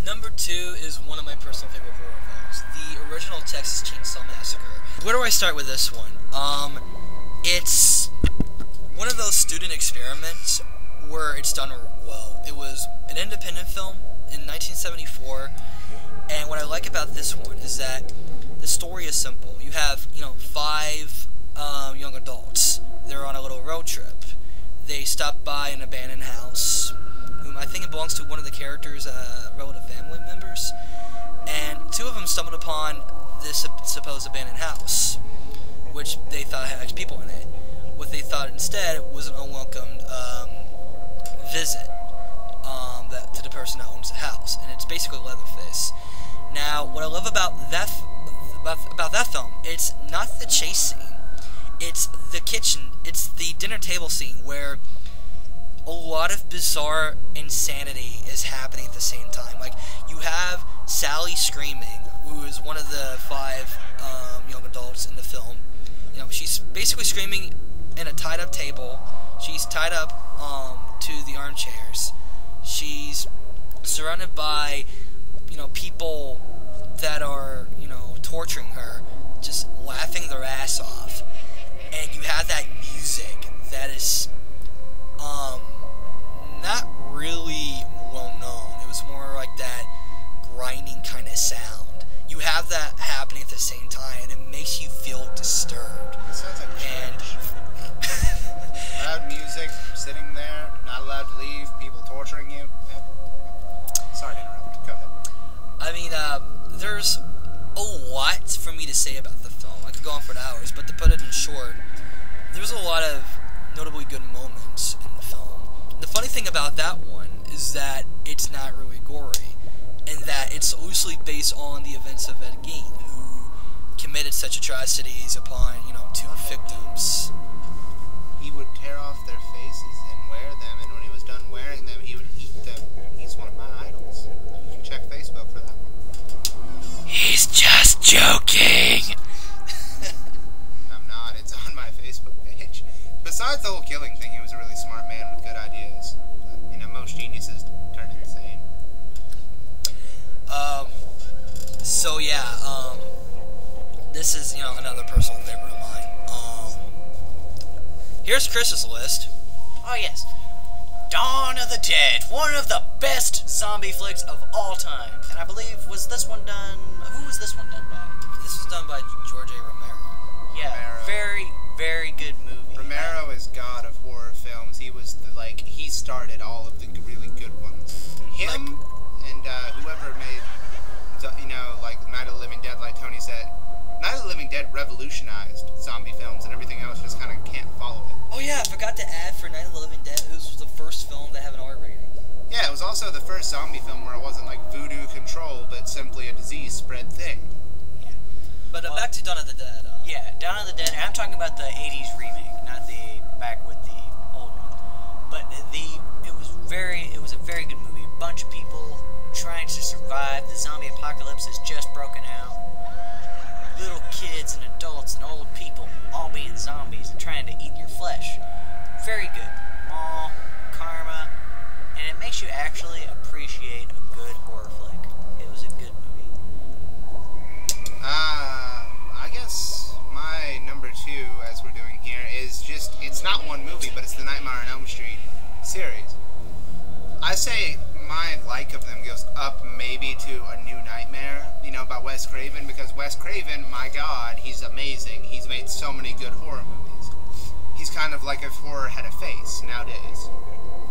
Number 2 is one of my personal favorite horror films, the original Texas Chainsaw Massacre. Where do I start with this one? It's one of those student experiments where it's done well. It was an independent film in 1974, and what I like about this one is that the story is simple. You have, 5 young adults. They're on a little road trip. They stop by an abandoned house, whom I think it belongs to one of the characters' relative family members, and 2 of them stumbled upon this supposed abandoned house, which they thought had people in it. What they thought instead was an unwelcomed visit to the person that owns the house, and it's basically Leatherface. Now, what I love about that film, it's not the chase scene, it's the kitchen, it's the dinner table scene where a lot of bizarre insanity is happening at the same time. Like, you have Sally screaming, who is one of the 5 young adults in the film. She's basically screaming in a tied-up table. She's tied up to the armchairs. She's surrounded by, people that are, torturing her, just laughing their ass off. And you have that music that is, not really well known. It was more like that grinding kind of sound. You have that happening at the same time, and it makes you feel disturbed. It sounds like church. Loud music, sitting there, not allowed to leave, people torturing you. Sorry to interrupt. Go ahead. I mean, there's a lot for me to say about the film. I could go on for hours, but to put it in short, there's a lot of notably good moments in the film. The funny thing about that one is that it's not really gory, and that it's loosely based on the events of Ed Gein, who committed such atrocities upon, 2 victims. He would tear off their faces and wear them, and when he was done wearing them, he would eat them. He's one of my idols. You can check Facebook for that one. He's just joking! I'm not. It's on my Facebook page. Besides the whole killing thing, he was a really smart man with good ideas. But, most geniuses turn insane. So yeah, this is, another personal favorite of mine. Here's Chris's list. Oh yes, Dawn of the Dead, one of the best zombie flicks of all time. And I believe, was this one done, who was this one done by? This was done by George A. Romero. Yeah, Romero. very, very good movie. Romero is god of horror films. He was he started all of the really good ones. Him and whoever made, Night of the Living Dead, like Tony said. Night of the Living Dead revolutionized zombie films, and everything else just kind of can't follow it. Oh yeah, I forgot to add for Night of the Living Dead, it was the first film to have an R rating. Yeah, it was also the first zombie film where it wasn't like voodoo control, but simply a disease spread thing. Yeah. But back to Dawn of the Dead. Yeah, Dawn of the Dead, and I'm talking about the 80s remake, not the back with the old one. But it was a very good movie. A bunch of people trying to survive. The zombie apocalypse has just broken out. Little kids and adults and old people all being zombies and trying to eat your flesh. Very good. Maw, karma, and it makes you actually appreciate a good horror flick. It was a good movie. I guess my number 2, as we're doing here, is just, it's not one movie, but it's the Nightmare on Elm Street series. I say my like of them goes up maybe to A New Nightmare, by Wes Craven, because Wes Craven, my god, he's amazing. He's made so many good horror movies. He's kind of like if horror had a face nowadays.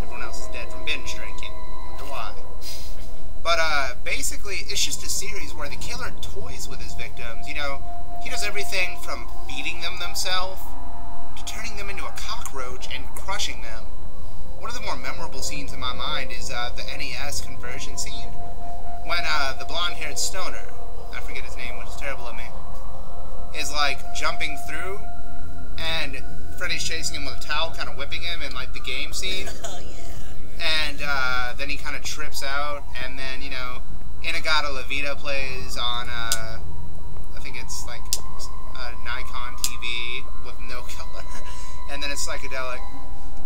Everyone else is dead from binge drinking. Wonder why. But basically, it's just a series where the killer toys with his victims. He does everything from beating them themselves to turning them into a cockroach and crushing them. One of the more memorable scenes in my mind is the NES conversion scene, when the blonde-haired stoner, I forget his name, which is terrible of me, is jumping through, and Freddy's chasing him with a towel, kind of whipping him in the game scene. Oh yeah. And then he kind of trips out, and then Inagata La Vida plays on I think it's a Nikon TV with no color, and then it's psychedelic.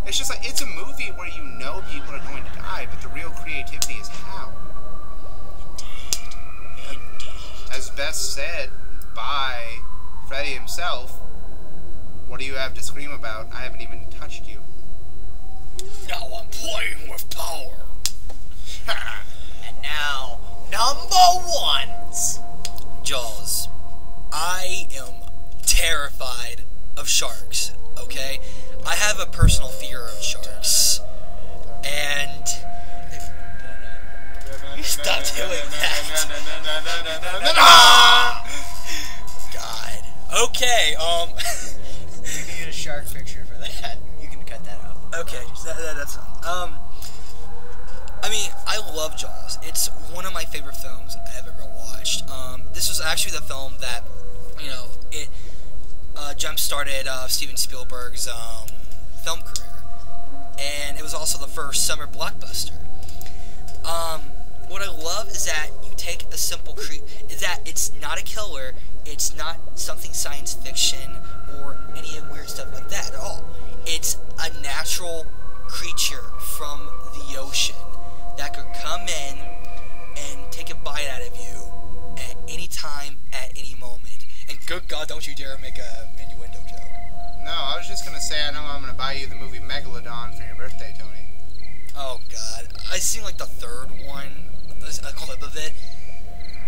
It's just it's a movie where people are going to die, but the real creativity is how. just said by Freddy himself, what do you have to scream about? I haven't even touched you. Now I'm playing with power. And now, number ones. Jaws. I am terrified of sharks, okay? I have a personal fear of sharks. And... You stop doing that. God. Okay, You can get a shark picture for that. You can cut that out. Okay, that's fine. I mean, I love Jaws. It's one of my favorite films I've ever watched. This was actually the film that, you know, it jump-started Steven Spielberg's film career. And it was also the first summer blockbuster. What I love is that you take a simple is that it's not a killer, it's not something science fiction or any weird stuff like that at all. It's a natural creature from the ocean that could come in and take a bite out of you at any time, at any moment. And good God, don't you dare make a innuendo joke. No, I was just gonna say I know I'm gonna buy you the movie Megalodon for your birthday, Tony. Oh God, I seen like the third one, a clip of it.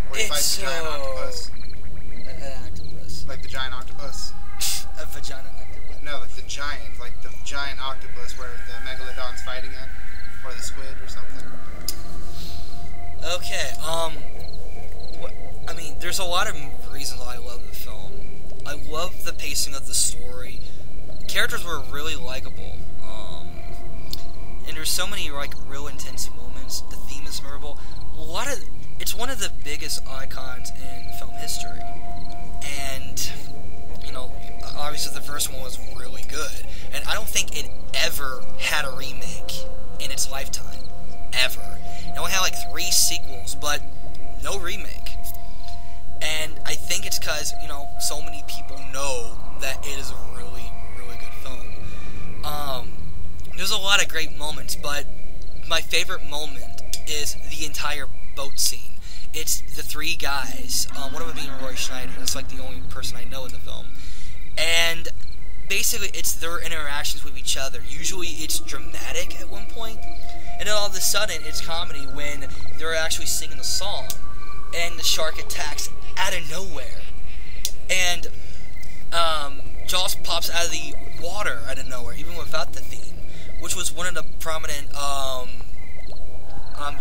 Where he fights the giant octopus. An octopus. Like the giant octopus. A vagina octopus. No, like the giant octopus where the Megalodon's fighting it. Or the squid or something. Okay, I mean, there's a lot of reasons why I love the film. I love the pacing of the story. Characters were really likable. And there's so many, like, real intense moments. The theme is memorable. It's one of the biggest icons in film history. And, you know, obviously the first one was really good. And I don't think it ever had a remake in its lifetime. Ever. It only had like 3 sequels, but no remake. And I think it's because, you know, so many people know that it is a really, really good film. There's a lot of great moments, but my favorite moment is the entire boat scene. It's the 3 guys, one of them being Roy Schneider. That's like the only person I know in the film. And basically, it's their interactions with each other. Usually, it's dramatic at one point, and then all of a sudden, it's comedy when they're actually singing a song, and the shark attacks out of nowhere. And Jaws pops out of the water out of nowhere, even without the theme, which was one of the prominent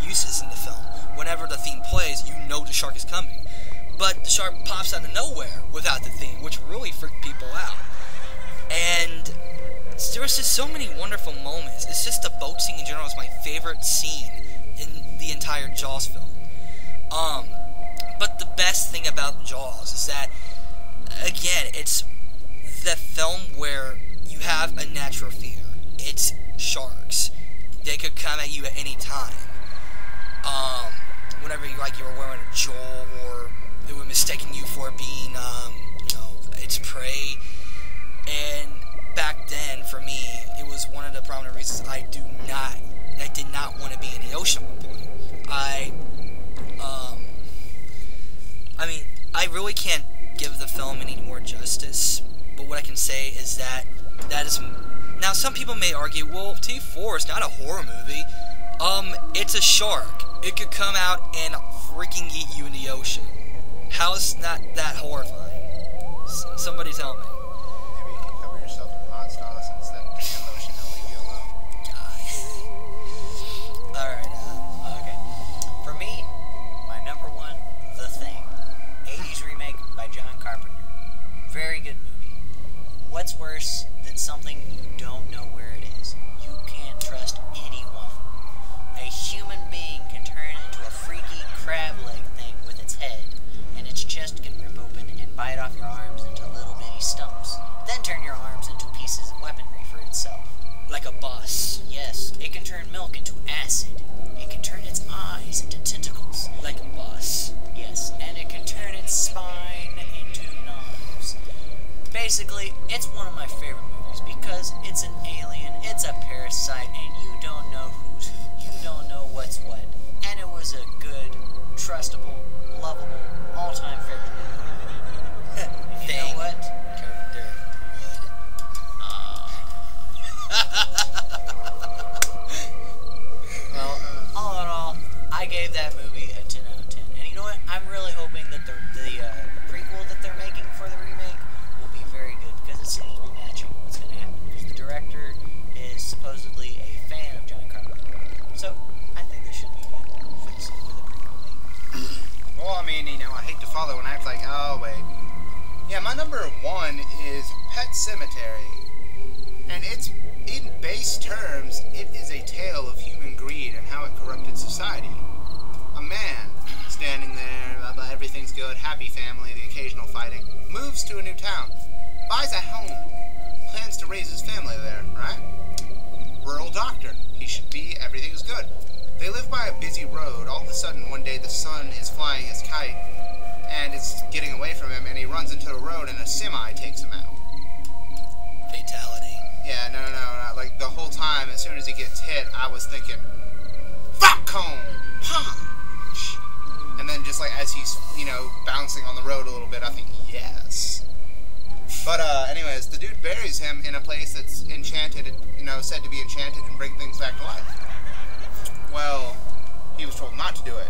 uses in the film. Whenever the theme plays, you know the shark is coming. But the shark pops out of nowhere without the theme, which really freaked people out. And there was just so many wonderful moments. It's just the boat scene in general is my favorite scene in the entire Jaws film. But the best thing about Jaws is that, again, it's the film where you have a natural fear. It's sharks. They could come at you at any time. Whenever you were wearing a joel, or they were mistaking you for being, you know, its prey. And back then, for me, it was one of the prominent reasons I did not want to be in the ocean at one point. I mean, I really can't give the film any more justice, but what I can say is that is... Now, some people may argue, well, T4 is not a horror movie. It's a shark. It could come out and freaking eat you in the ocean. How is not that horrifying? Somebody tell me. Maybe cover yourself in hot sauce instead of hand lotion. They'll leave you alone. Alright, Okay. For me, my number one, The Thing. 80s remake by John Carpenter. Very good movie. What's worse than something you don't know where it is? You can't trust anyone. A human being can turn into a freaky crab leg thing with its head, and its chest can rip open and bite off your arms into little bitty stumps, then turn your arms into pieces of weaponry for itself. like a bus. Yes, it can turn milk into acid. It can turn its eyes into tentacles. Like a bus. Yes, and it can turn its spine into knives. Basically, it's one of my favorite movies because it's an alien, it's a parasite, and you don't know who's who. You don't know what's what. And it was a good, trustable, lovable, all-time favorite movie. You know what? Carpenter would. Well, all in all, I gave that movie a 10 out of 10. And you know what? I'm really hoping that the prequel that they're making for the remake will be very good, because it seems to be matching what's going to happen. Because the director is supposedly a fan of John Carpenter. So, I think this should be good for the prequel make. Well, I mean, I hate to follow and act like, oh, wait. Yeah, my number 1 is Pet Sematary. And it's, in base terms, it is a tale of human greed and how it corrupted society. A man, standing there, blah, blah, everything's good, happy family, the occasional fighting, moves to a new town, buys a home, plans to raise his family there, right? Rural doctor. He should be, everything's good. They live by a busy road. All of a sudden, one day, the sun is flying his kite, and it's getting away from him, and he runs into a road, and a semi takes him out. Fatality. Yeah, no. Like, the whole time, as soon as he gets hit, I was thinking, fuck home! Punch! And then just, like, as he's, bouncing on the road a little bit, I think, yes. But, anyways, the dude buries him in a place that's enchanted, said to be enchanted and bring things back to life. Well, he was told not to do it.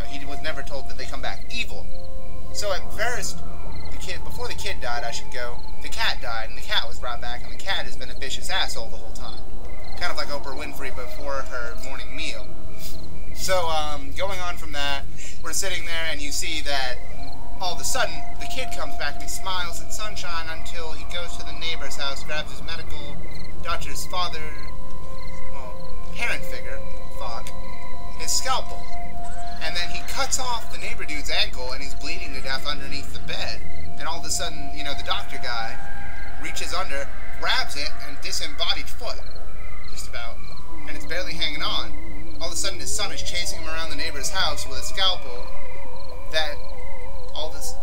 He was never told that they come back evil. So at first, before the kid died, I should go, the cat died, and the cat was brought back, and the cat has been a vicious asshole the whole time. Kind of like Oprah Winfrey before her morning meal. So, going on from that, we're sitting there, and you see that all of a sudden, the kid comes back, and he smiles in sunshine until he goes to the neighbor's house, grabs his medical doctor's parent figure, his scalpel. And then he cuts off the neighbor dude's ankle, and he's bleeding to death underneath the bed. And all of a sudden, the doctor guy reaches under, grabs it, and disembodied foot, just about, and it's barely hanging on. All of a sudden, his son is chasing him around the neighbor's house with a scalpel.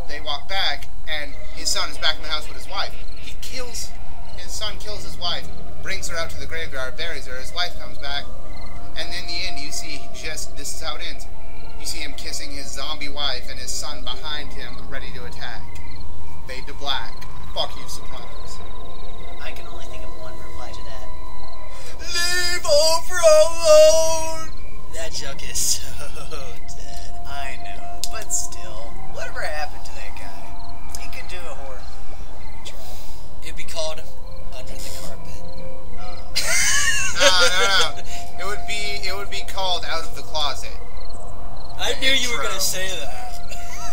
They walk back, and his son is back in the house with his wife. His son kills his wife, brings her out to the graveyard, buries her. His wife comes back, and in the end, you see this is how it ends. You see him kissing his zombie wife and his son behind him, ready to attack. Fade to black. Fuck you, Sopranos. I can only think of one reply to that. Leave Oprah alone! That joke is so dead. I know, but still, whatever happened to that guy? He could do a horror movie. It'd be called Under the Carpet. No. It would be called Out of the Closet. I knew you were gonna say that.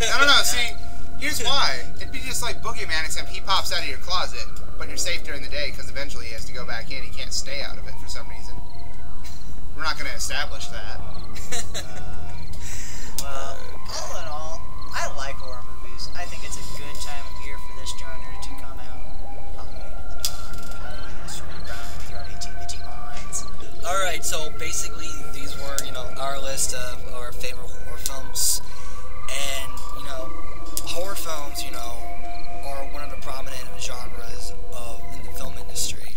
No. See, here's why. It'd be just like Boogeyman, except he pops out of your closet, but you're safe during the day because eventually he has to go back in. He can't stay out of it for some reason. We're not gonna establish that. Well, all in all, I like horror movies. I think it's a good time of year for this genre to come out. Halloween in the dark, Halloween has run through our itty-bitty minds. Alright, so basically these were, our list of our favorite horror films. And, horror films, are one of the prominent genres in the film industry.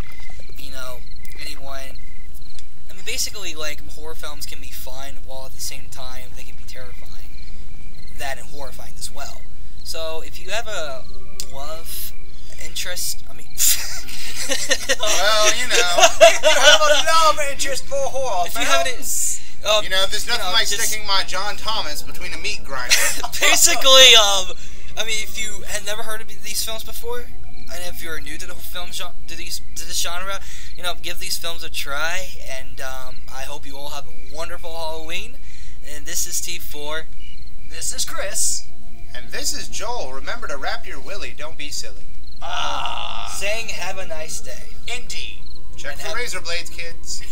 Basically, horror films can be fun, while at the same time they can be terrifying. That and horrifying as well. So, if you have a love interest, Well, you have a love interest for horror if you have it, there's nothing like sticking my John Thomas between a meat grinder. Basically, if you had never heard of these films before, and if you're new to the film to this genre, give these films a try. And I hope you all have a wonderful Halloween. And this is T4. This is Chris. And this is Joel. Remember to wrap your willy. Don't be silly. Saying have a nice day. Indeed. Check for razor blades, kids.